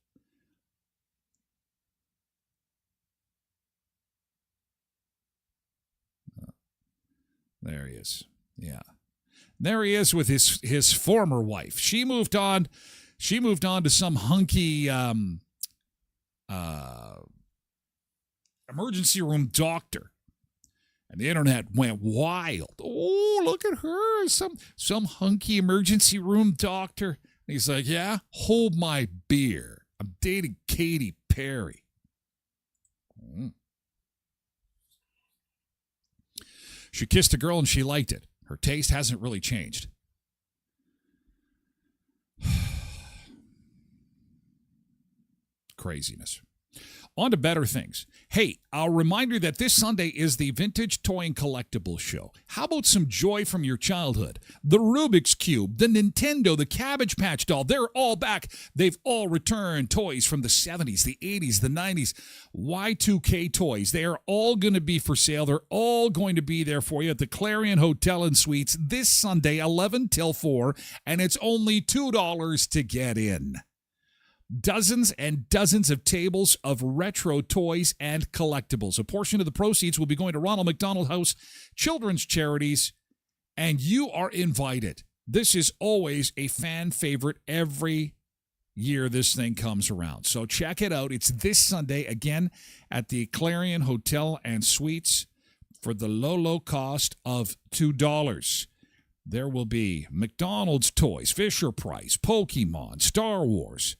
There he is. Yeah. There he is with his former wife. She moved on to some hunky emergency room doctor, and the internet went wild. Oh, look at her, some hunky emergency room doctor. And he's like, yeah, hold my beer. I'm dating Katy Perry. She kissed a girl and she liked it. Her taste hasn't really changed. Craziness. On to better things. Hey, a reminder that this Sunday is the Vintage Toy and Collectibles Show. How about some joy from your childhood? The Rubik's Cube, the Nintendo, the Cabbage Patch doll, they're all back. They've all returned. Toys from the 70s, the 80s, the 90s, Y2K toys. They are all going to be for sale. They're all going to be there for you at the Clarion Hotel and Suites this Sunday, 11 till 4, and it's only $2 to get in. Dozens and dozens of tables of retro toys and collectibles. A portion of the proceeds will be going to Ronald McDonald House Children's Charities, and you are invited. This is always a fan favorite every year this thing comes around. So check it out. It's this Sunday, again, at the Clarion Hotel and Suites for the low cost of $2. There will be McDonald's toys, Fisher-Price, Pokemon, Star Wars,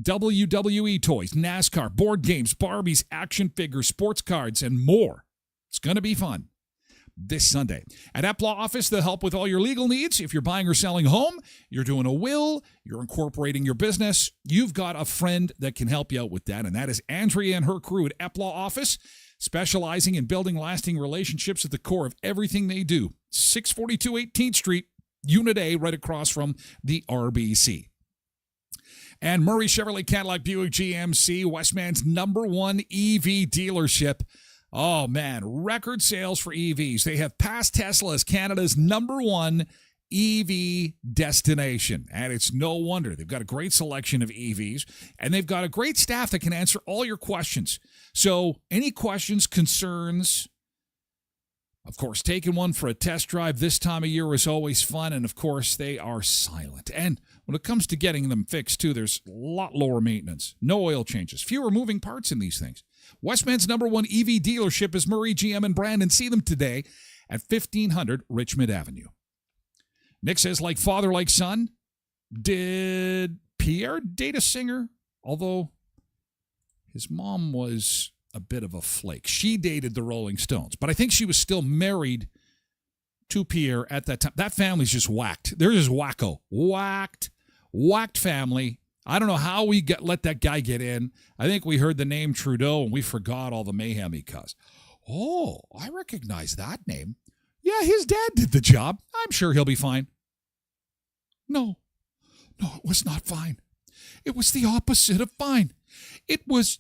WWE toys, NASCAR, board games, Barbies, action figures, sports cards, and more. It's going to be fun this Sunday. At Eplaw Office, they'll help with all your legal needs. If you're buying or selling a home, you're doing a will, you're incorporating your business, you've got a friend that can help you out with that, and that is Andrea and her crew at Eplaw Office, specializing in building lasting relationships at the core of everything they do. 642 18th Street, Unit A, right across from the RBC. And Murray Chevrolet Cadillac Buick GMC, Westman's #1 EV dealership. Oh, man, record sales for EVs. They have passed Tesla as Canada's #1 EV destination. And it's no wonder. They've got a great selection of EVs, and they've got a great staff that can answer all your questions. So any questions, concerns, of course, taking one for a test drive this time of year is always fun, and of course, they are silent. And when it comes to getting them fixed, too, there's a lot lower maintenance, no oil changes, fewer moving parts in these things. Westman's #1 EV dealership is Murray GM and Brandon. See them today at 1500 Richmond Avenue. Nick says, like father, like son. Did Pierre date a singer? Although his mom was a bit of a flake. She dated the Rolling Stones, but I think she was still married to Pierre at that time. That family's just whacked. They're just wacko. Whacked family. I don't know how we let that guy get in. I think we heard the name Trudeau and we forgot all the mayhem he caused. Oh, I recognize that name. Yeah, his dad did the job. I'm sure he'll be fine. No, it was not fine. It was the opposite of fine. It was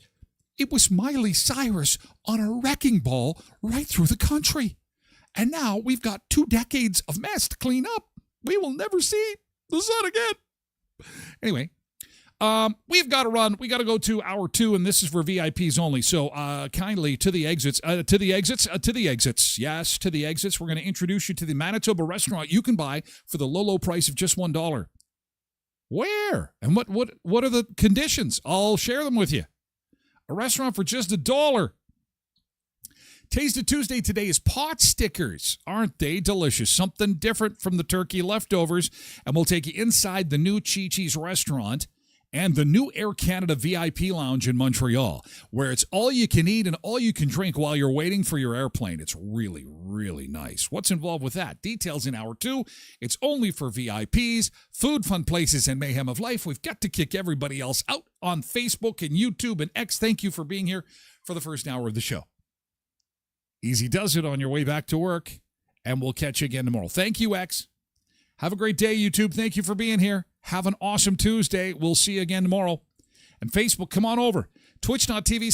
Miley Cyrus on a wrecking ball right through the country. And now we've got 2 decades of mess to clean up. We will never see the sun again. Anyway, we've got to run. We got to go to hour 2, and this is for VIPs only. So kindly to the exits. Yes, to the exits. We're going to introduce you to the Manitoba restaurant you can buy for the low price of just $1. Where? And what are the conditions? I'll share them with you. A restaurant for just $1. Taste of Tuesday today is pot stickers. Aren't they delicious? Something different from the turkey leftovers. And we'll take you inside the new Chi-Chi's restaurant and the new Air Canada VIP Lounge in Montreal, where it's all you can eat and all you can drink while you're waiting for your airplane. It's really, really nice. What's involved with that? Details in hour 2. It's only for VIPs. Food, fun places, and mayhem of life. We've got to kick everybody else out on Facebook and YouTube and X. Thank you for being here for the first hour of the show. Easy does it on your way back to work, and we'll catch you again tomorrow. Thank you, X. Have a great day, YouTube. Thank you for being here. Have an awesome Tuesday. We'll see you again tomorrow. And Facebook, come on over. Twitch.tv/